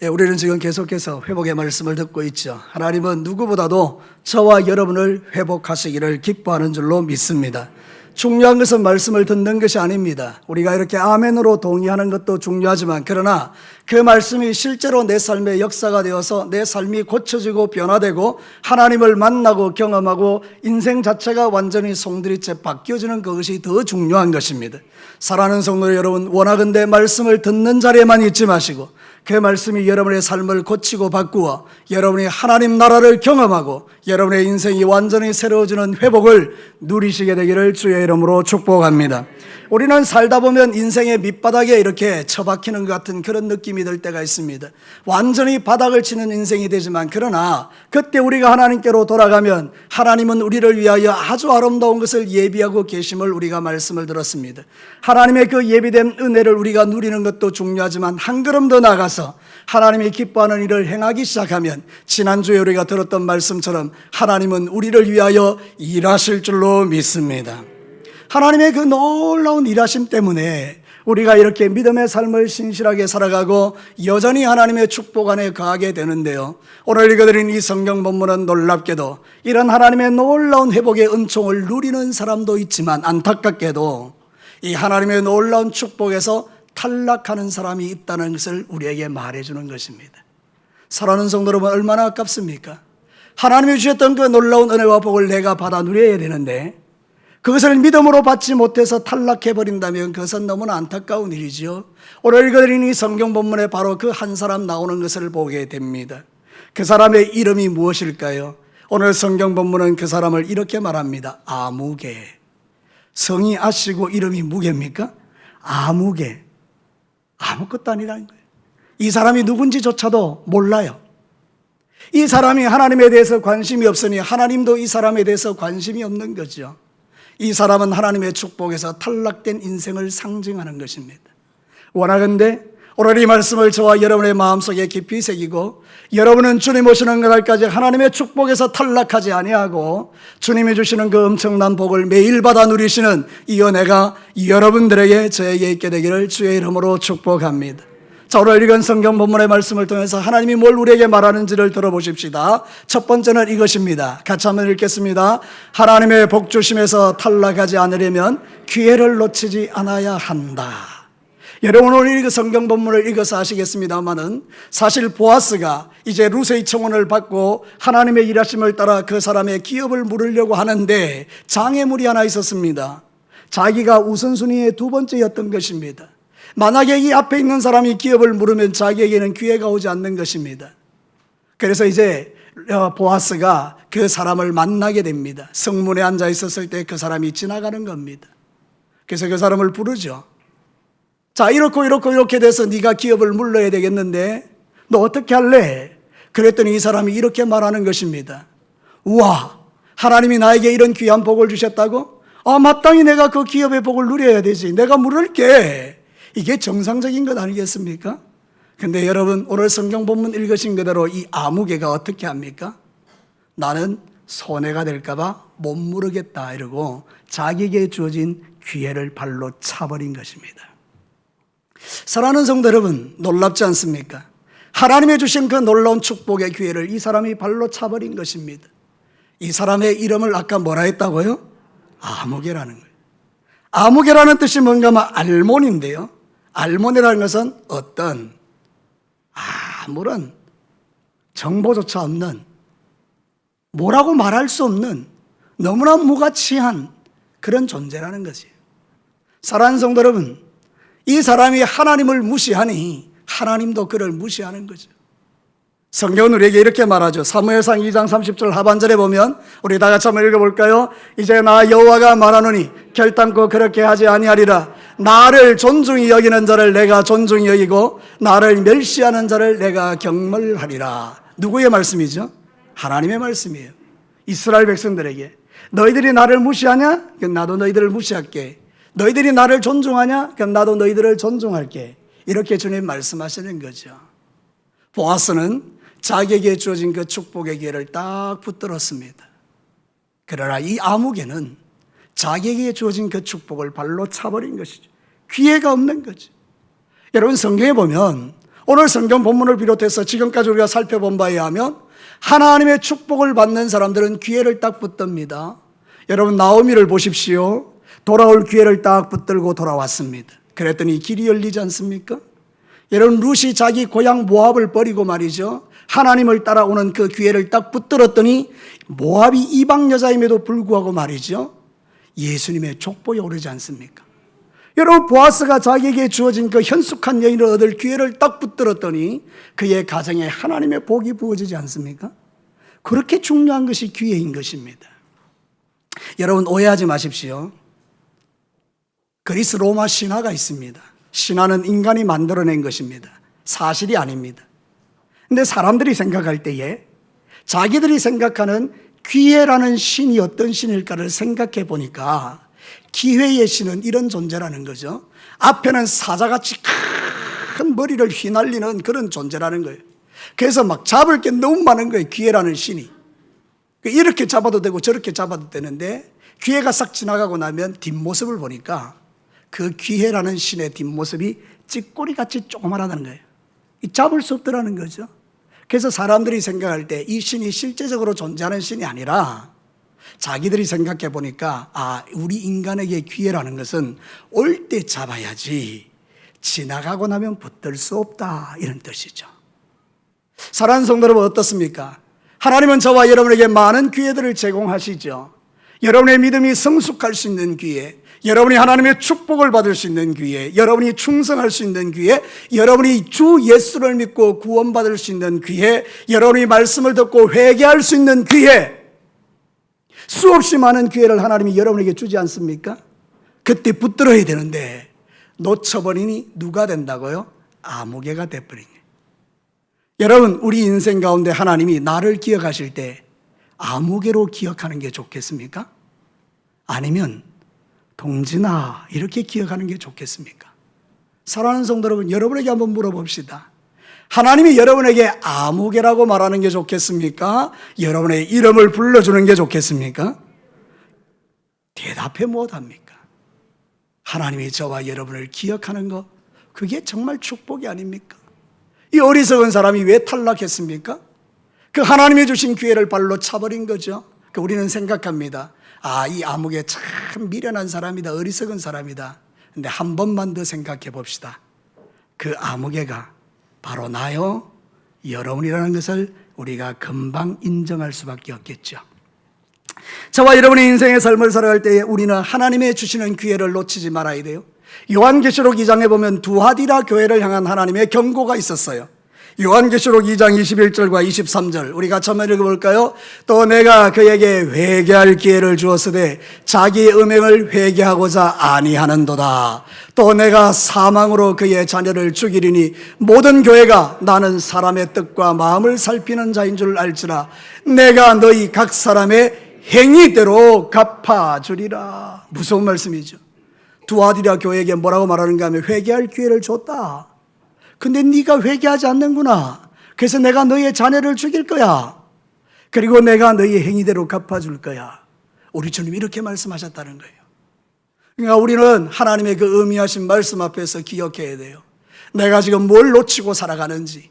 우리는 지금 계속해서 회복의 말씀을 듣고 있죠. 하나님은 누구보다도 저와 여러분을 회복하시기를 기뻐하는 줄로 믿습니다. 중요한 것은 말씀을 듣는 것이 아닙니다. 우리가 이렇게 아멘으로 동의하는 것도 중요하지만, 그러나 그 말씀이 실제로 내 삶의 역사가 되어서 내 삶이 고쳐지고 변화되고 하나님을 만나고 경험하고 인생 자체가 완전히 송두리째 바뀌어지는 그것이 더 중요한 것입니다. 사랑하는 성도 여러분, 원하건대 말씀을 듣는 자리에만 있지 마시고 그 말씀이 여러분의 삶을 고치고 바꾸어 여러분이 하나님 나라를 경험하고 여러분의 인생이 완전히 새로워지는 회복을 누리시게 되기를 주의 이름으로 축복합니다. 우리는 살다 보면 인생의 밑바닥에 이렇게 처박히는 것 같은 그런 느낌이 들 때가 있습니다. 완전히 바닥을 치는 인생이 되지만, 그러나 그때 우리가 하나님께로 돌아가면 하나님은 우리를 위하여 아주 아름다운 것을 예비하고 계심을 우리가 말씀을 들었습니다. 하나님의 그 예비된 은혜를 우리가 누리는 것도 중요하지만, 한 걸음 더 나가서 하나님이 기뻐하는 일을 행하기 시작하면 지난주에 우리가 들었던 말씀처럼 하나님은 우리를 위하여 일하실 줄로 믿습니다. 하나님의 그 놀라운 일하심 때문에 우리가 이렇게 믿음의 삶을 신실하게 살아가고 여전히 하나님의 축복 안에 거하게 되는데요, 오늘 읽어드린 이 성경 본문은 놀랍게도 이런 하나님의 놀라운 회복의 은총을 누리는 사람도 있지만, 안타깝게도 이 하나님의 놀라운 축복에서 탈락하는 사람이 있다는 것을 우리에게 말해주는 것입니다. 사랑하는 성도 여러분, 얼마나 아깝습니까? 하나님이 주셨던 그 놀라운 은혜와 복을 내가 받아 누려야 되는데 그것을 믿음으로 받지 못해서 탈락해버린다면 그것은 너무나 안타까운 일이지요. 오늘 읽어드린 이 성경 본문에 바로 그 한 사람 나오는 것을 보게 됩니다. 그 사람의 이름이 무엇일까요? 오늘 성경 본문은 그 사람을 이렇게 말합니다. 아무개. 성이 아시고 이름이 무개입니까? 아무개. 아무것도 아니라는 거예요. 이 사람이 누군지조차도 몰라요. 이 사람이 하나님에 대해서 관심이 없으니 하나님도 이 사람에 대해서 관심이 없는 거죠. 이 사람은 하나님의 축복에서 탈락된 인생을 상징하는 것입니다. 원하건대 오늘 이 말씀을 저와 여러분의 마음속에 깊이 새기고, 여러분은 주님 오시는 그날까지 하나님의 축복에서 탈락하지 아니하고 주님이 주시는 그 엄청난 복을 매일 받아 누리시는 이 은혜가 여러분들에게, 저에게 있게 되기를 주의 이름으로 축복합니다. 자, 오늘 읽은 성경 본문의 말씀을 통해서 하나님이 뭘 우리에게 말하는지를 들어보십시다. 첫 번째는 이것입니다. 같이 한번 읽겠습니다. 하나님의 복 주심에서 탈락하지 않으려면 기회를 놓치지 않아야 한다. 여러분, 오늘 이 성경 본문을 읽어서 아시겠습니다만은 사실 보아스가 이제 루세의 청혼을 받고 하나님의 일하심을 따라 그 사람의 기업을 물으려고 하는데 장애물이 하나 있었습니다. 자기가 우선순위의 두 번째였던 것입니다. 만약에 이 앞에 있는 사람이 기업을 물으면 자기에게는 기회가 오지 않는 것입니다. 그래서 이제 보아스가 그 사람을 만나게 됩니다. 성문에 앉아 있었을 때 그 사람이 지나가는 겁니다. 그래서 그 사람을 부르죠. 자, 이렇게 돼서 네가 기업을 물러야 되겠는데 너 어떻게 할래? 그랬더니 이 사람이 이렇게 말하는 것입니다. 우와, 하나님이 나에게 이런 귀한 복을 주셨다고? 마땅히 내가 그 기업의 복을 누려야 되지. 내가 물을게. 이게 정상적인 것 아니겠습니까? 근데 여러분, 오늘 성경 본문 읽으신 그대로 이 아무개가 어떻게 합니까? 나는 손해가 될까봐 못 물으겠다 이러고 자기에게 주어진 기회를 발로 차버린 것입니다. 사랑하는 성도 여러분, 놀랍지 않습니까? 하나님이 주신 그 놀라운 축복의 기회를 이 사람이 발로 차버린 것입니다. 이 사람의 이름을 아까 뭐라 했다고요? 아무개라는 거예요. 아무개라는 뜻이 뭔가 알몬인데요, 알몬이라는 것은 어떤 아무런 정보조차 없는, 뭐라고 말할 수 없는 너무나 무가치한 그런 존재라는 것이에요. 사랑하는 성도 여러분, 이 사람이 하나님을 무시하니 하나님도 그를 무시하는 거죠. 성경은 우리에게 이렇게 말하죠. 사무엘상 2장 30절 하반절에 보면, 우리 다 같이 한번 읽어볼까요? 이제 나 여호와가 말하노니 결단코 그렇게 하지 아니하리라. 나를 존중히 여기는 자를 내가 존중히 여기고 나를 멸시하는 자를 내가 경멸하리라. 누구의 말씀이죠? 하나님의 말씀이에요. 이스라엘 백성들에게 너희들이 나를 무시하냐? 그럼 나도 너희들을 무시할게. 너희들이 나를 존중하냐? 그럼 나도 너희들을 존중할게. 이렇게 주님 말씀하시는 거죠. 보아스는 자기에게 주어진 그 축복의 기회를 딱 붙들었습니다. 그러나 이 아무개는 자기에게 주어진 그 축복을 발로 차버린 것이죠. 기회가 없는 거죠. 여러분, 성경에 보면 오늘 성경 본문을 비롯해서 지금까지 우리가 살펴본 바에 의하면 하나님의 축복을 받는 사람들은 기회를 딱 붙듭니다. 여러분 나오미를 보십시오. 돌아올 기회를 딱 붙들고 돌아왔습니다. 그랬더니 길이 열리지 않습니까? 여러분 룻이 자기 고향 모압을 버리고 말이죠, 하나님을 따라오는 그 기회를 딱 붙들었더니 모압이 이방 여자임에도 불구하고 말이죠, 예수님의 족보에 오르지 않습니까? 여러분 보아스가 자기에게 주어진 그 현숙한 여인을 얻을 기회를 딱 붙들었더니 그의 가정에 하나님의 복이 부어지지 않습니까? 그렇게 중요한 것이 기회인 것입니다. 여러분 오해하지 마십시오. 그리스 로마 신화가 있습니다. 신화는 인간이 만들어낸 것입니다. 사실이 아닙니다. 근데 사람들이 생각할 때에 자기들이 생각하는 기회라는 신이 어떤 신일까를 생각해 보니까 기회의 신은 이런 존재라는 거죠. 앞에는 사자같이 큰 머리를 휘날리는 그런 존재라는 거예요. 그래서 막 잡을 게 너무 많은 거예요. 기회라는 신이. 이렇게 잡아도 되고 저렇게 잡아도 되는데 기회가 싹 지나가고 나면 뒷모습을 보니까 그 기회라는 신의 뒷모습이 찌꼬리같이 조그마하다는 거예요. 잡을 수 없더라는 거죠. 그래서 사람들이 생각할 때 이 신이 실제적으로 존재하는 신이 아니라 자기들이 생각해 보니까 우리 인간에게 기회라는 것은 올 때 잡아야지 지나가고 나면 붙들 수 없다, 이런 뜻이죠. 사랑하는 성도 여러분 어떻습니까? 하나님은 저와 여러분에게 많은 기회들을 제공하시죠. 여러분의 믿음이 성숙할 수 있는 기회, 여러분이 하나님의 축복을 받을 수 있는 기회, 여러분이 충성할 수 있는 기회, 여러분이 주 예수를 믿고 구원받을 수 있는 기회, 여러분이 말씀을 듣고 회개할 수 있는 기회, 수없이 많은 기회를 하나님이 여러분에게 주지 않습니까? 그때 붙들어야 되는데 놓쳐버리니 누가 된다고요? 아무개가 돼버리니. 여러분 우리 인생 가운데 하나님이 나를 기억하실 때 아무개로 기억하는 게 좋겠습니까? 아니면 동진아 이렇게 기억하는 게 좋겠습니까? 사랑하는 성도 여러분, 여러분에게 한번 물어봅시다. 하나님이 여러분에게 아무개라고 말하는 게 좋겠습니까? 여러분의 이름을 불러주는 게 좋겠습니까? 대답해 못합니까? 하나님이 저와 여러분을 기억하는 것, 그게 정말 축복이 아닙니까? 이 어리석은 사람이 왜 탈락했습니까? 그 하나님이 주신 기회를 발로 차버린 거죠. 우리는 생각합니다. 이 아무개 참 미련한 사람이다, 어리석은 사람이다. 근데 한 번만 더 생각해 봅시다. 그 아무개가 바로 나요, 여러분이라는 것을 우리가 금방 인정할 수밖에 없겠죠. 저와 여러분의 인생의 삶을 살아갈 때에 우리는 하나님의 주시는 기회를 놓치지 말아야 돼요. 요한계시록 2장에 보면 두아디라 교회를 향한 하나님의 경고가 있었어요. 요한계시록 2장 21절과 23절 우리 같이 한번 읽어볼까요? 또 내가 그에게 회개할 기회를 주었으되 자기의 음행을 회개하고자 아니하는도다. 또 내가 사망으로 그의 자녀를 죽이리니 모든 교회가 나는 사람의 뜻과 마음을 살피는 자인 줄 알지라. 내가 너희 각 사람의 행위대로 갚아주리라. 무서운 말씀이죠. 두아디라 교회에게 뭐라고 말하는가 하면 회개할 기회를 줬다. 근데 네가 회개하지 않는구나. 그래서 내가 너의 자녀를 죽일 거야. 그리고 내가 너의 행위대로 갚아줄 거야. 우리 주님 이렇게 말씀하셨다는 거예요. 그러니까 우리는 하나님의 그 의미하신 말씀 앞에서 기억해야 돼요. 내가 지금 뭘 놓치고 살아가는지.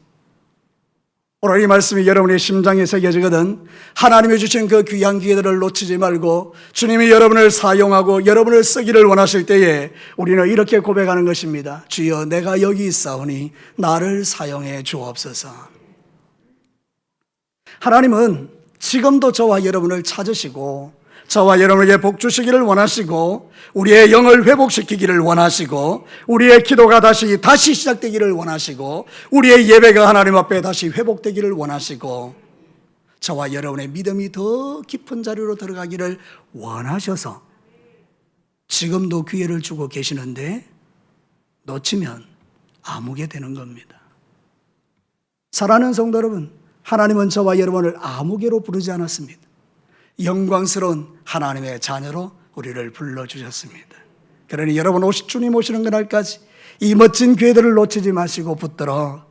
오늘 이 말씀이 여러분의 심장에 새겨지거든 하나님이 주신 그 귀한 기회들을 놓치지 말고 주님이 여러분을 사용하고 여러분을 쓰기를 원하실 때에 우리는 이렇게 고백하는 것입니다. 주여 내가 여기 있사오니 나를 사용해 주옵소서. 하나님은 지금도 저와 여러분을 찾으시고 저와 여러분에게 복 주시기를 원하시고 우리의 영을 회복시키기를 원하시고 우리의 기도가 다시 시작되기를 원하시고 우리의 예배가 하나님 앞에 다시 회복되기를 원하시고 저와 여러분의 믿음이 더 깊은 자리로 들어가기를 원하셔서 지금도 기회를 주고 계시는데 놓치면 아무게 되는 겁니다. 사랑하는 성도 여러분, 하나님은 저와 여러분을 아무개로 부르지 않았습니다. 영광스러운 하나님의 자녀로 우리를 불러주셨습니다. 그러니 여러분 주님 오시는 그날까지 이 멋진 기회들을 놓치지 마시고 붙들어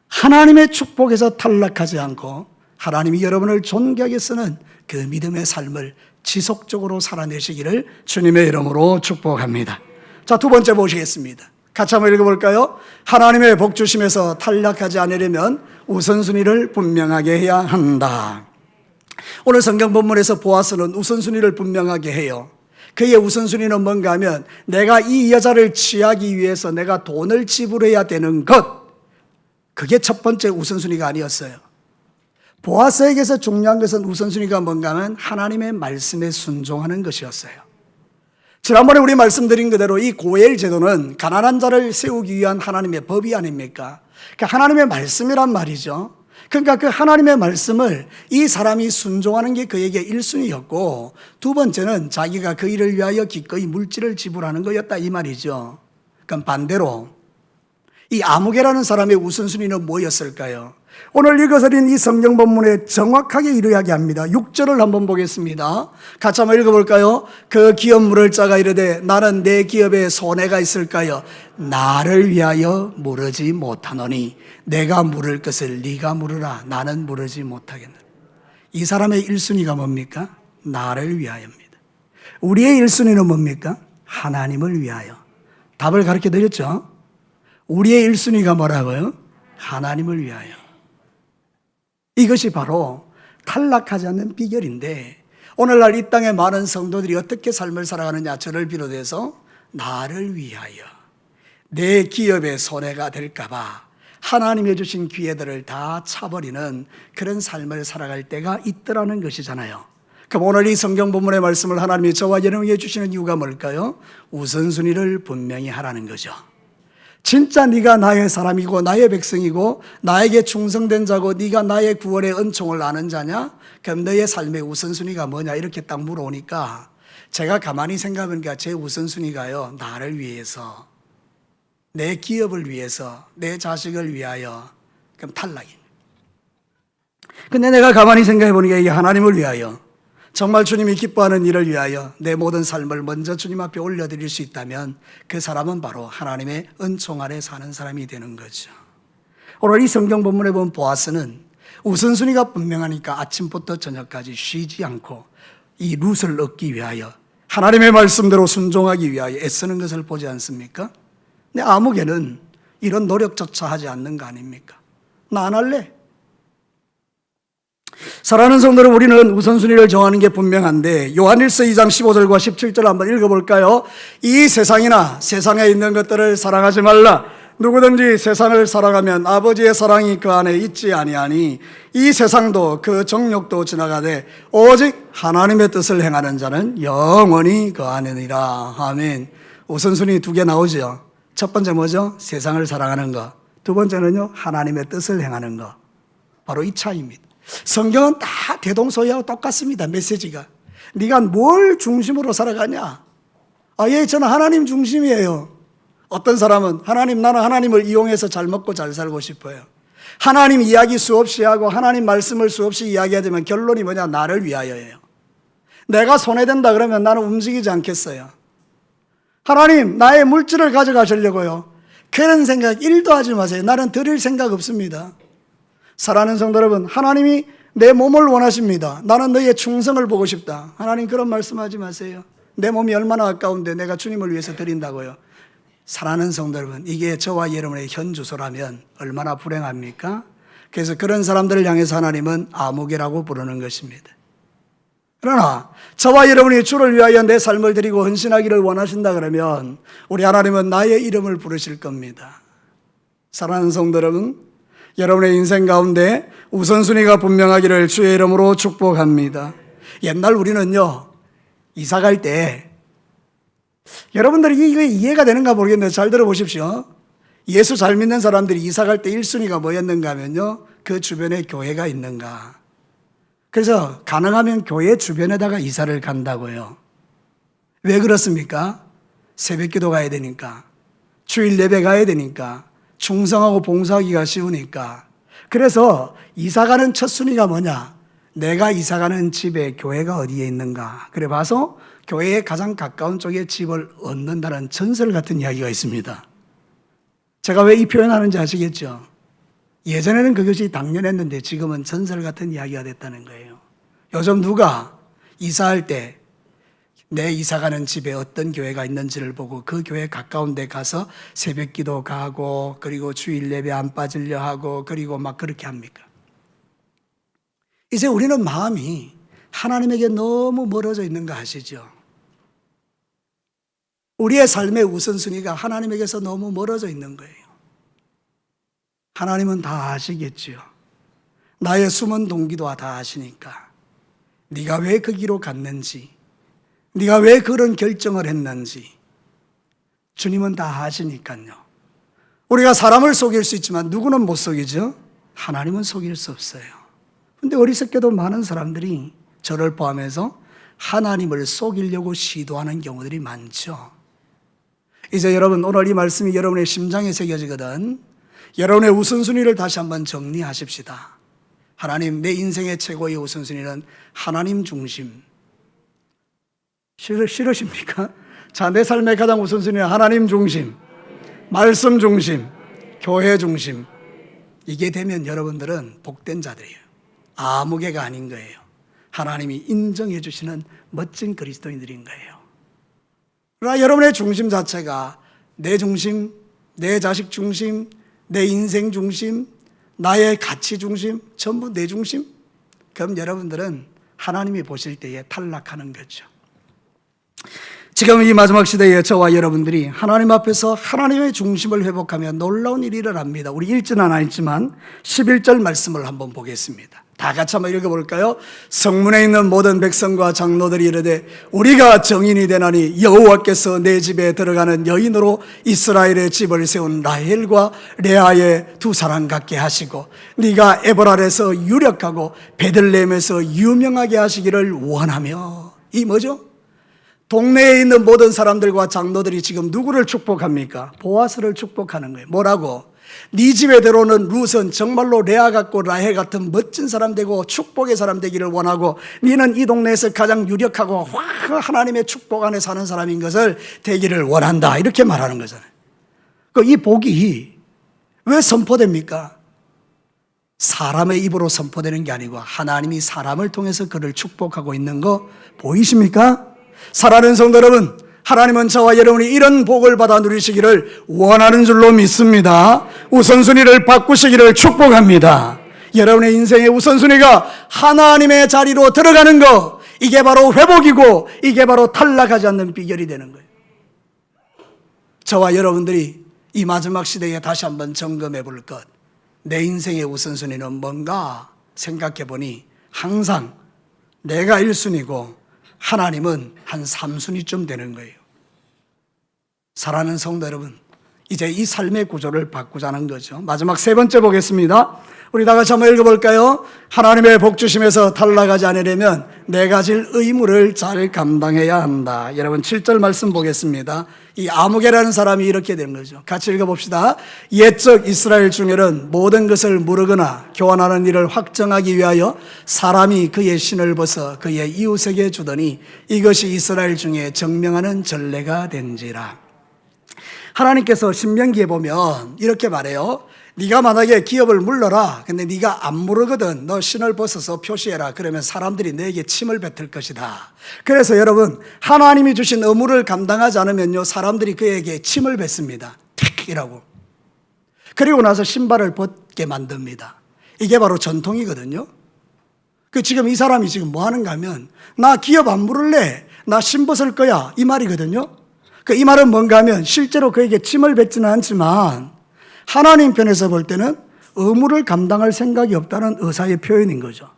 하나님의 축복에서 탈락하지 않고 하나님이 여러분을 존귀하게 쓰는 그 믿음의 삶을 지속적으로 살아내시기를 주님의 이름으로 축복합니다. 자, 두 번째 보시겠습니다. 같이 한번 읽어볼까요? 하나님의 복 주심에서 탈락하지 않으려면 우선순위를 분명하게 해야 한다. 오늘 성경 본문에서 보아스는 우선순위를 분명하게 해요. 그의 우선순위는 뭔가 하면 내가 이 여자를 취하기 위해서 내가 돈을 지불해야 되는 것, 그게 첫 번째 우선순위가 아니었어요. 보아스에게서 중요한 것은 우선순위가 뭔가 하면 하나님의 말씀에 순종하는 것이었어요. 지난번에 우리 말씀드린 그대로 이 고엘 제도는 가난한 자를 세우기 위한 하나님의 법이 아닙니까? 그러니까 하나님의 말씀이란 말이죠. 그러니까 그 하나님의 말씀을 이 사람이 순종하는 게 그에게 1순위였고 두 번째는 자기가 그 일을 위하여 기꺼이 물질을 지불하는 거였다 이 말이죠. 그럼 반대로 이 아무개라는 사람의 우선순위는 뭐였을까요? 오늘 읽어드린 이 성경 본문에 정확하게 이야기합니다. 6절을 한번 보겠습니다. 같이 한번 읽어볼까요? 그 기업 물을 자가 이르되 나는 내 기업에 손해가 있을까요? 나를 위하여 물으지 못하노니 내가 물을 것을 네가 물으라. 나는 물으지 못하겠노라. 이 사람의 1순위가 뭡니까? 나를 위하여입니다. 우리의 1순위는 뭡니까? 하나님을 위하여. 답을 가르쳐 드렸죠? 우리의 1순위가 뭐라고요? 하나님을 위하여. 이것이 바로 탈락하지 않는 비결인데 오늘날 이 땅의 많은 성도들이 어떻게 삶을 살아가느냐, 저를 비롯해서 나를 위하여 내 기업에 손해가 될까 봐 하나님이 주신 기회들을 다 차버리는 그런 삶을 살아갈 때가 있더라는 것이잖아요. 그럼 오늘 이 성경 본문의 말씀을 하나님이 저와 여러분에게 주시는 이유가 뭘까요? 우선순위를 분명히 하라는 거죠. 진짜 네가 나의 사람이고 나의 백성이고 나에게 충성된 자고 네가 나의 구원의 은총을 아는 자냐? 그럼 너의 삶의 우선순위가 뭐냐? 이렇게 딱 물어오니까 제가 가만히 생각해보니까 제 우선순위가요, 나를 위해서, 내 기업을 위해서, 내 자식을 위하여. 그럼 탈락입니다. 근데 내가 가만히 생각해보니까 이게 하나님을 위하여, 정말 주님이 기뻐하는 일을 위하여 내 모든 삶을 먼저 주님 앞에 올려드릴 수 있다면 그 사람은 바로 하나님의 은총 아래 사는 사람이 되는 거죠. 오늘 이 성경 본문에 보면 보아스는 우선순위가 분명하니까 아침부터 저녁까지 쉬지 않고 이 룻을 얻기 위하여 하나님의 말씀대로 순종하기 위하여 애쓰는 것을 보지 않습니까? 근데 아무개는 이런 노력조차 하지 않는 거 아닙니까? 나 안 할래. 사랑하는 성도들, 우리는 우선순위를 정하는 게 분명한데 요한일서 2장 15절과 17절 한번 읽어볼까요? 이 세상이나 세상에 있는 것들을 사랑하지 말라. 누구든지 세상을 사랑하면 아버지의 사랑이 그 안에 있지 아니하니 이 세상도 그 정욕도 지나가되 오직 하나님의 뜻을 행하는 자는 영원히 그 안에니라. 아멘. 우선순위 두 개 나오죠. 첫 번째 뭐죠? 세상을 사랑하는 거. 두 번째는요, 하나님의 뜻을 행하는 거. 바로 이 차이입니다. 성경은 다 대동소이하고 똑같습니다. 메시지가. 네가 뭘 중심으로 살아가냐? 예, 저는 하나님 중심이에요. 어떤 사람은 나는 하나님을 이용해서 잘 먹고 잘 살고 싶어요. 하나님 이야기 수없이 하고 하나님 말씀을 수없이 이야기하지만 결론이 뭐냐? 나를 위하여예요. 내가 손해된다 그러면 나는 움직이지 않겠어요. 하나님, 나의 물질을 가져가시려고요. 그런 생각 1도 하지 마세요. 나는 드릴 생각 없습니다. 사랑하는 성도 여러분, 하나님이 내 몸을 원하십니다. 나는 너의 충성을 보고 싶다. 하나님 그런 말씀하지 마세요. 내 몸이 얼마나 아까운데 내가 주님을 위해서 드린다고요. 사랑하는 성도 여러분, 이게 저와 여러분의 현 주소라면 얼마나 불행합니까? 그래서 그런 사람들을 향해서 하나님은 아무개라고 부르는 것입니다. 그러나 저와 여러분이 주를 위하여 내 삶을 드리고 헌신하기를 원하신다 그러면 우리 하나님은 나의 이름을 부르실 겁니다. 사랑하는 성도 여러분, 여러분의 인생 가운데 우선순위가 분명하기를 주의 이름으로 축복합니다. 옛날 우리는요, 이사 갈 때, 여러분들이 이게 이해가 되는가 모르겠는데 잘 들어보십시오. 예수 잘 믿는 사람들이 이사 갈 때 1순위가 뭐였는가 하면요, 그 주변에 교회가 있는가. 그래서 가능하면 교회 주변에다가 이사를 간다고요. 왜 그렇습니까? 새벽 기도 가야 되니까, 주일 예배 가야 되니까, 충성하고 봉사하기가 쉬우니까. 그래서 이사가는 첫 순위가 뭐냐? 내가 이사가는 집에 교회가 어디에 있는가. 그래 봐서 교회에 가장 가까운 쪽에 집을 얻는다는 전설 같은 이야기가 있습니다. 제가 왜 이 표현하는지 아시겠죠? 예전에는 그것이 당연했는데 지금은 전설 같은 이야기가 됐다는 거예요. 요즘 누가 이사할 때 내 이사가는 집에 어떤 교회가 있는지를 보고 그 교회 가까운 데 가서 새벽기도 가고 그리고 주일 예배 안 빠지려 하고 그리고 막 그렇게 합니까? 이제 우리는 마음이 하나님에게 너무 멀어져 있는 거 아시죠? 우리의 삶의 우선순위가 하나님에게서 너무 멀어져 있는 거예요. 하나님은 다 아시겠지요. 나의 숨은 동기도 다 아시니까. 네가 왜 그 길로 갔는지, 네가 왜 그런 결정을 했는지 주님은 다 아시니까요. 우리가 사람을 속일 수 있지만 누구는 못 속이죠? 하나님은 속일 수 없어요. 그런데 어리석게도 많은 사람들이 저를 포함해서 하나님을 속이려고 시도하는 경우들이 많죠. 이제 여러분, 오늘 이 말씀이 여러분의 심장에 새겨지거든 여러분의 우선순위를 다시 한번 정리하십시다. 하나님, 내 인생의 최고의 우선순위는 하나님 중심. 싫으십니까? 자, 내 삶의 가장 우선순위는 하나님 중심, 말씀 중심, 교회 중심. 이게 되면 여러분들은 복된 자들이에요. 아무개가 아닌 거예요. 하나님이 인정해 주시는 멋진 그리스도인들인 거예요. 그러나 여러분의 중심 자체가 내 중심, 내 자식 중심, 내 인생 중심, 나의 가치 중심, 전부 내 중심? 그럼 여러분들은 하나님이 보실 때에 탈락하는 거죠. 지금 이 마지막 시대에 저와 여러분들이 하나님 앞에서 하나님의 중심을 회복하면 놀라운 일이 일어납니다. 우리 읽지는 않았지만 11절 말씀을 한번 보겠습니다. 다 같이 한번 읽어볼까요? 성문에 있는 모든 백성과 장로들이 이르되 우리가 정인이 되나니 여호와께서 내 집에 들어가는 여인으로 이스라엘의 집을 세운 라헬과 레아의 두 사람 같게 하시고 네가 에브랄에서 유력하고 베들레헴에서 유명하게 하시기를 원하며. 이 뭐죠? 동네에 있는 모든 사람들과 장로들이 지금 누구를 축복합니까? 보아스를 축복하는 거예요. 뭐라고? 네 집에 들어오는 룻은 정말로 레아 같고 라헬 같은 멋진 사람 되고 축복의 사람 되기를 원하고 네는 이 동네에서 가장 유력하고 하나님의 축복 안에 사는 사람인 것을 되기를 원한다. 이렇게 말하는 거잖아요. 이 복이 왜 선포됩니까? 사람의 입으로 선포되는 게 아니고 하나님이 사람을 통해서 그를 축복하고 있는 거 보이십니까? 사랑하는 성도 여러분, 하나님은 저와 여러분이 이런 복을 받아 누리시기를 원하는 줄로 믿습니다. 우선순위를 바꾸시기를 축복합니다. 여러분의 인생의 우선순위가 하나님의 자리로 들어가는 거, 이게 바로 회복이고 이게 바로 탈락하지 않는 비결이 되는 거예요. 저와 여러분들이 이 마지막 시대에 다시 한번 점검해 볼 것, 내 인생의 우선순위는 뭔가 생각해 보니 항상 내가 1순위고 하나님은 한 3순위쯤 되는 거예요. 사랑하는 성도 여러분, 이제 이 삶의 구조를 바꾸자는 거죠. 마지막 세 번째 보겠습니다. 우리 다 같이 한번 읽어볼까요? 하나님의 복 주심에서 탈락하지 않으려면 내가 질 의무를 잘 감당해야 한다. 여러분 7절 말씀 보겠습니다. 이 아무개라는 사람이 이렇게 되는 거죠. 같이 읽어봅시다. 옛적 이스라엘 중에는 모든 것을 무르거나 교환하는 일을 확정하기 위하여 사람이 그의 신을 벗어 그의 이웃에게 주더니 이것이 이스라엘 중에 정명하는 전례가 된지라. 하나님께서 신명기에 보면 이렇게 말해요. 네가 만약에 기업을 물러라. 근데 네가 안 물으거든. 너 신을 벗어서 표시해라. 그러면 사람들이 너에게 침을 뱉을 것이다. 그래서 여러분, 하나님이 주신 의무를 감당하지 않으면요, 사람들이 그에게 침을 뱉습니다. 틱이라고. 그리고 나서 신발을 벗게 만듭니다. 이게 바로 전통이거든요. 지금 이 사람이 지금 뭐 하는가 하면 나 기업 안 물을래. 나 신 벗을 거야. 이 말이거든요. 이 말은 뭔가 하면 실제로 그에게 침을 뱉지는 않지만 하나님 편에서 볼 때는 의무를 감당할 생각이 없다는 의사의 표현인 거죠.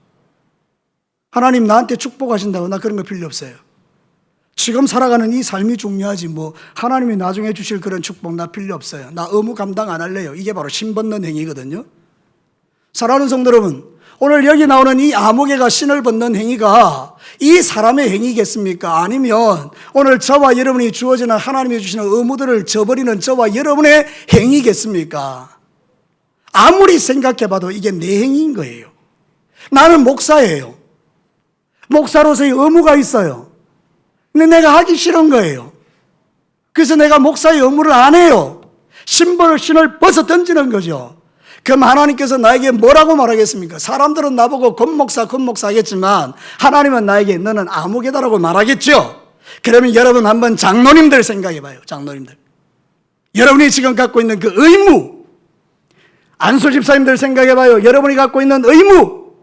하나님 나한테 축복하신다고 나 그런 거 필요 없어요. 지금 살아가는 이 삶이 중요하지 뭐 하나님이 나중에 주실 그런 축복 나 필요 없어요. 나 의무 감당 안 할래요. 이게 바로 신 벗는 행위거든요. 사랑하는 성도 여러분, 오늘 여기 나오는 이 아무개가 신을 벗는 행위가 이 사람의 행위겠습니까? 아니면 오늘 저와 여러분이 주어지는 하나님이 주시는 의무들을 저버리는 저와 여러분의 행위겠습니까? 아무리 생각해봐도 이게 내 행위인 거예요. 나는 목사예요. 목사로서의 의무가 있어요. 근데 내가 하기 싫은 거예요. 그래서 내가 목사의 의무를 안 해요. 신을 벗어 던지는 거죠. 그럼 하나님께서 나에게 뭐라고 말하겠습니까? 사람들은 나보고 권목사 하겠지만 하나님은 나에게 너는 아무개다라고 말하겠죠. 그러면 여러분 한번 장로님들 생각해 봐요. 장로님들. 여러분이 지금 갖고 있는 그 의무, 안수 집사님들 생각해 봐요. 여러분이 갖고 있는 의무,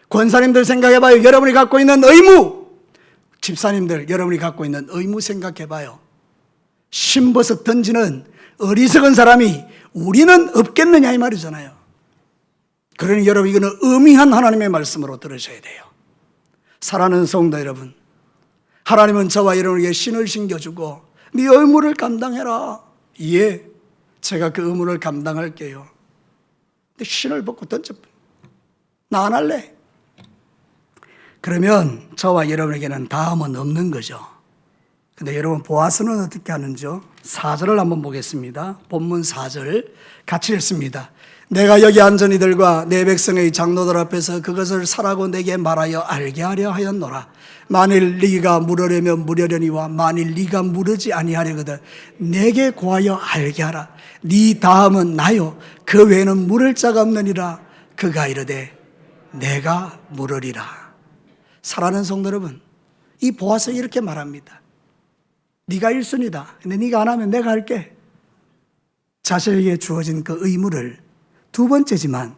권사님들 생각해 봐요. 여러분이 갖고 있는 의무, 집사님들 여러분이 갖고 있는 의무 생각해 봐요. 신버섯 던지는 어리석은 사람이 우리는 없겠느냐 이 말이잖아요. 그러니 여러분 이거는 의미한 하나님의 말씀으로 들으셔야 돼요. 사랑하는 성도 여러분, 하나님은 저와 여러분에게 신을 신겨주고 네 의무를 감당해라. 예, 제가 그 의무를 감당할게요. 근데 신을 벗고 던져. 나 안 할래. 그러면 저와 여러분에게는 다음은 없는 거죠. 근데 여러분 보아스는 어떻게 하는지요? 4절을 한번 보겠습니다. 본문 4절 같이 읽습니다. 내가 여기 앉은 이들과 내 백성의 장로들 앞에서 그것을 사라고 내게 말하여 알게 하려 하였노라. 만일 네가 물으려면 물으려니와 만일 네가 물으지 아니하려거든 내게 구하여 알게 하라. 네 다음은 나요 그 외에는 물을 자가 없느니라. 그가 이르되 내가 물으리라. 사랑하는 성도 여러분, 이 보아스가 이렇게 말합니다. 네가 1순위다. 근데 네가 안 하면 내가 할게. 자신에게 주어진 그 의무를 두 번째지만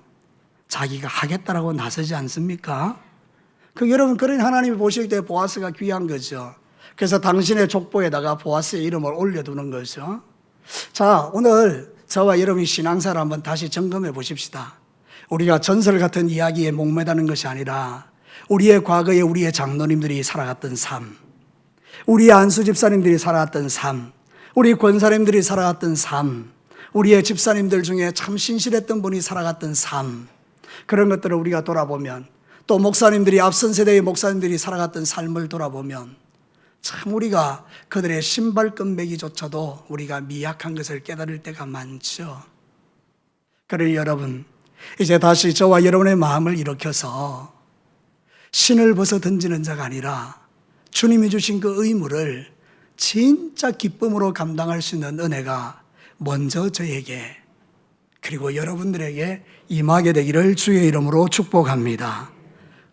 자기가 하겠다라고 나서지 않습니까? 여러분, 그런 하나님이 보실 때 보아스가 귀한 거죠. 그래서 당신의 족보에다가 보아스의 이름을 올려두는 거죠. 자, 오늘 저와 여러분이 신앙사를 한번 다시 점검해 보십시다. 우리가 전설 같은 이야기에 목매다는 것이 아니라 우리의 과거에 우리의 장로님들이 살아갔던 삶, 우리의 안수 집사님들이 살아갔던 삶, 우리 권사님들이 살아갔던 삶, 우리의 집사님들 중에 참 신실했던 분이 살아갔던 삶, 그런 것들을 우리가 돌아보면, 또 목사님들이 앞선 세대의 목사님들이 살아갔던 삶을 돌아보면 참 우리가 그들의 신발끈매기조차도 우리가 미약한 것을 깨달을 때가 많죠. 그러니 여러분, 이제 다시 저와 여러분의 마음을 일으켜서 신을 벗어 던지는 자가 아니라 주님이 주신 그 의무를 진짜 기쁨으로 감당할 수 있는 은혜가 먼저 저에게 그리고 여러분들에게 임하게 되기를 주의 이름으로 축복합니다.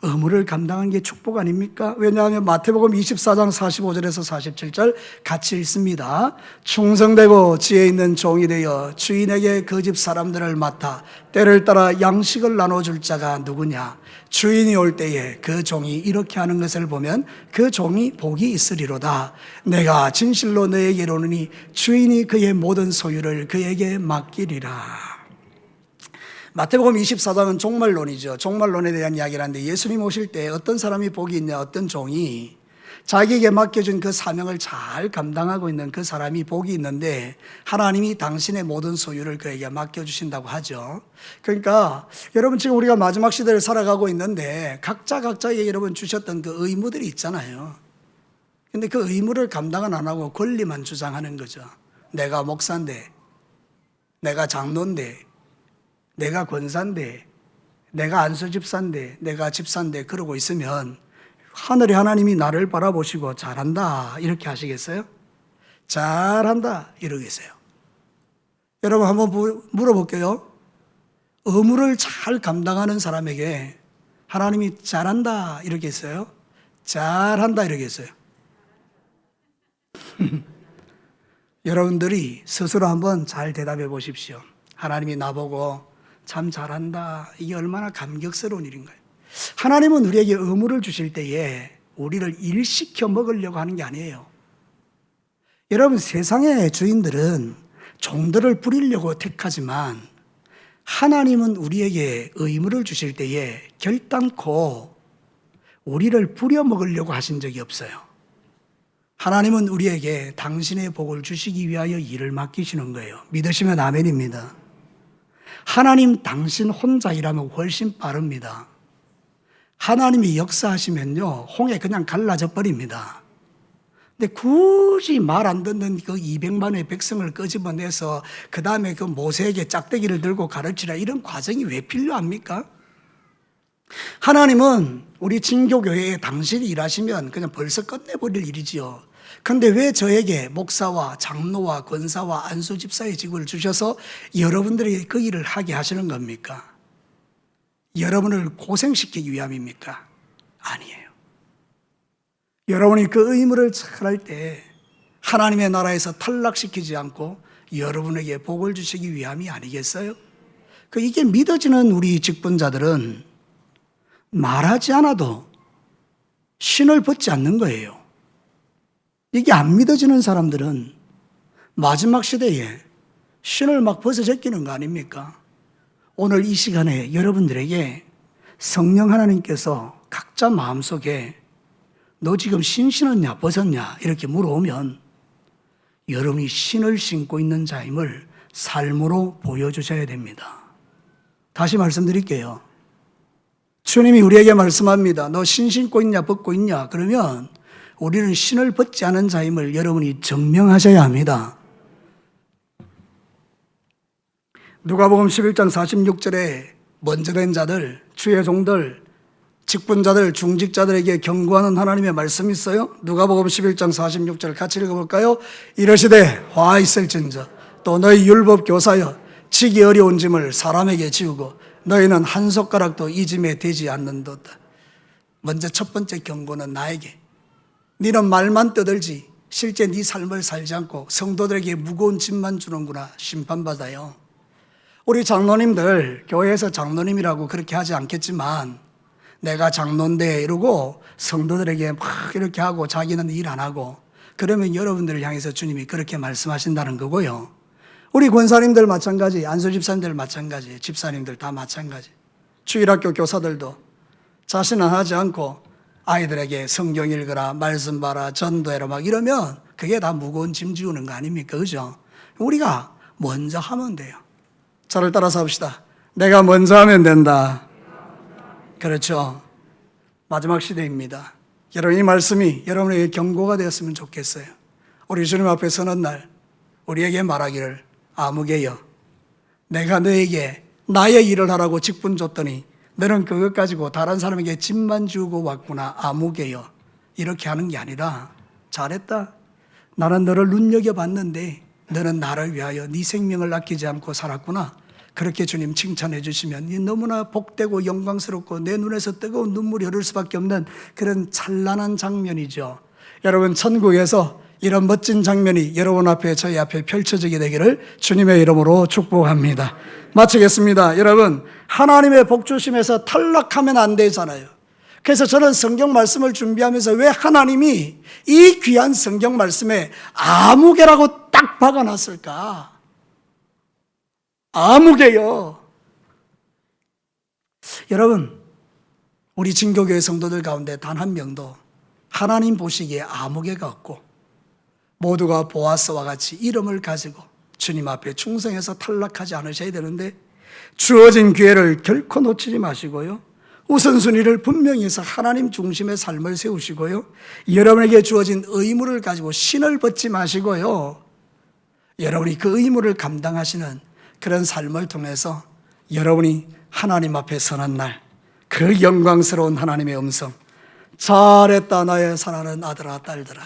의무를 감당한 게 축복 아닙니까? 왜냐하면 마태복음 24장 45절에서 47절 같이 읽습니다. 충성되고 지혜 있는 종이 되어 주인에게 그 집 사람들을 맡아 때를 따라 양식을 나눠줄 자가 누구냐? 주인이 올 때에 그 종이 이렇게 하는 것을 보면 그 종이 복이 있으리로다. 내가 진실로 너에게 이르노니 주인이 그의 모든 소유를 그에게 맡기리라. 마태복음 24장은 종말론이죠. 종말론에 대한 이야기를 하는데 예수님 오실 때 어떤 사람이 복이 있냐, 어떤 종이 자기에게 맡겨준 그 사명을 잘 감당하고 있는 그 사람이 복이 있는데 하나님이 당신의 모든 소유를 그에게 맡겨주신다고 하죠. 그러니까 여러분 지금 우리가 마지막 시대를 살아가고 있는데 각자에게 여러분 주셨던 그 의무들이 있잖아요. 근데 그 의무를 감당은 안 하고 권리만 주장하는 거죠. 내가 목사인데, 내가 장로인데, 내가 권사인데, 내가 안수집사인데, 내가 집사인데 그러고 있으면 하늘의 하나님이 나를 바라보시고 잘한다 이렇게 하시겠어요? 잘한다 이러겠어요? 여러분 한번 물어볼게요. 의무를 잘 감당하는 사람에게 하나님이 잘한다 이러겠어요? 잘한다 이러겠어요? 여러분들이 스스로 한번 잘 대답해 보십시오. 하나님이 나보고 참 잘한다. 이게 얼마나 감격스러운 일인가요? 하나님은 우리에게 의무를 주실 때에 우리를 일시켜 먹으려고 하는 게 아니에요. 여러분 세상의 주인들은 종들을 부리려고 택하지만 하나님은 우리에게 의무를 주실 때에 결단코 우리를 부려먹으려고 하신 적이 없어요. 하나님은 우리에게 당신의 복을 주시기 위하여 일을 맡기시는 거예요. 믿으시면 아멘입니다. 하나님 당신 혼자 일하면 훨씬 빠릅니다. 하나님이 역사하시면요 홍해 그냥 갈라져 버립니다. 근데 굳이 말 안 듣는 그 200만의 백성을 끄집어내서 그 다음에 그 모세에게 짝대기를 들고 가르치라 이런 과정이 왜 필요합니까? 하나님은 우리 진교교회에 당신이 일하시면 그냥 벌써 끝내버릴 일이지요. 근데 왜 저에게 목사와 장로와 권사와 안수집사의 직분을 주셔서 여러분들에게 그 일을 하게 하시는 겁니까? 여러분을 고생시키기 위함입니까? 아니에요. 여러분이 그 의무를 잘할 때 하나님의 나라에서 탈락시키지 않고 여러분에게 복을 주시기 위함이 아니겠어요? 이게 믿어지는 우리 직분자들은 말하지 않아도 신을 벗지 않는 거예요. 이게 안 믿어지는 사람들은 마지막 시대에 신을 막 벗어 제끼는 거 아닙니까? 오늘 이 시간에 여러분들에게 성령 하나님께서 각자 마음속에 너 지금 신 신었냐 벗었냐 이렇게 물어오면 여러분이 신을 신고 있는 자임을 삶으로 보여주셔야 됩니다. 다시 말씀드릴게요. 주님이 우리에게 말씀합니다. 너 신 신고 있냐 벗고 있냐? 그러면 우리는 신을 벗지 않은 자임을 여러분이 증명하셔야 합니다. 누가복음 11장 46절에 먼저 된 자들, 주의 종들, 직분자들, 중직자들에게 경고하는 하나님의 말씀이 있어요. 누가복음 11장 46절 같이 읽어볼까요? 이러시되 화 있을진저 또 너희 율법 교사여 지기 어려운 짐을 사람에게 지우고 너희는 한 손가락도 이 짐에 되지 않는도다. 먼저 첫 번째 경고는 나에게. 너는 말만 떠들지 실제 네 삶을 살지 않고 성도들에게 무거운 짐만 주는구나. 심판받아요. 우리 장로님들 교회에서 장로님이라고 그렇게 하지 않겠지만 내가 장로인데 이러고 성도들에게 막 이렇게 하고 자기는 일 안 하고 그러면 여러분들을 향해서 주님이 그렇게 말씀하신다는 거고요. 우리 권사님들 마찬가지, 안수집사님들 마찬가지, 집사님들 다 마찬가지. 주일학교 교사들도 자신은 하지 않고 아이들에게 성경 읽으라, 말씀 봐라, 전도해라 막 이러면 그게 다 무거운 짐 지우는 거 아닙니까? 그죠? 우리가 먼저 하면 돼요. 저를 따라서 합시다. 내가 먼저 하면 된다. 그렇죠. 마지막 시대입니다. 여러분 이 말씀이 여러분에게 경고가 되었으면 좋겠어요. 우리 주님 앞에 서는 날 우리에게 말하기를 아무개여 내가 너에게 나의 일을 하라고 직분 줬더니 너는 그것 가지고 다른 사람에게 짐만 주고 왔구나. 아무개여 이렇게 하는 게 아니라 잘했다. 나는 너를 눈여겨봤는데 너는 나를 위하여 네 생명을 아끼지 않고 살았구나. 그렇게 주님 칭찬해 주시면 너무나 복되고 영광스럽고 내 눈에서 뜨거운 눈물이 흐를 수밖에 없는 그런 찬란한 장면이죠. 여러분 천국에서 이런 멋진 장면이 여러분 앞에 저희 앞에 펼쳐지게 되기를 주님의 이름으로 축복합니다. 마치겠습니다. 여러분 하나님의 복 주심에서 탈락하면 안 되잖아요. 그래서 저는 성경 말씀을 준비하면서 왜 하나님이 이 귀한 성경 말씀에 아무개라고 딱 박아놨을까? 아무개요. 여러분 우리 진교교회 성도들 가운데 단 한 명도 하나님 보시기에 아무개가 없고 모두가 보아스와 같이 이름을 가지고 주님 앞에 충성해서 탈락하지 않으셔야 되는데 주어진 기회를 결코 놓치지 마시고요. 우선순위를 분명히 해서 하나님 중심의 삶을 세우시고요. 여러분에게 주어진 의무를 가지고 신을 벗지 마시고요. 여러분이 그 의무를 감당하시는 그런 삶을 통해서 여러분이 하나님 앞에 서는 날 그 영광스러운 하나님의 음성 잘했다 나의 사랑하는 아들아 딸들아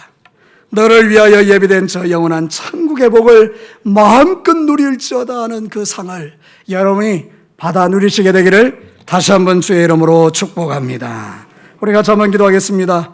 너를 위하여 예비된 저 영원한 천국의 복을 마음껏 누릴지어다 하는 그 상을 여러분이 받아 누리시게 되기를 다시 한번 주의 이름으로 축복합니다. 우리가 한번 기도하겠습니다.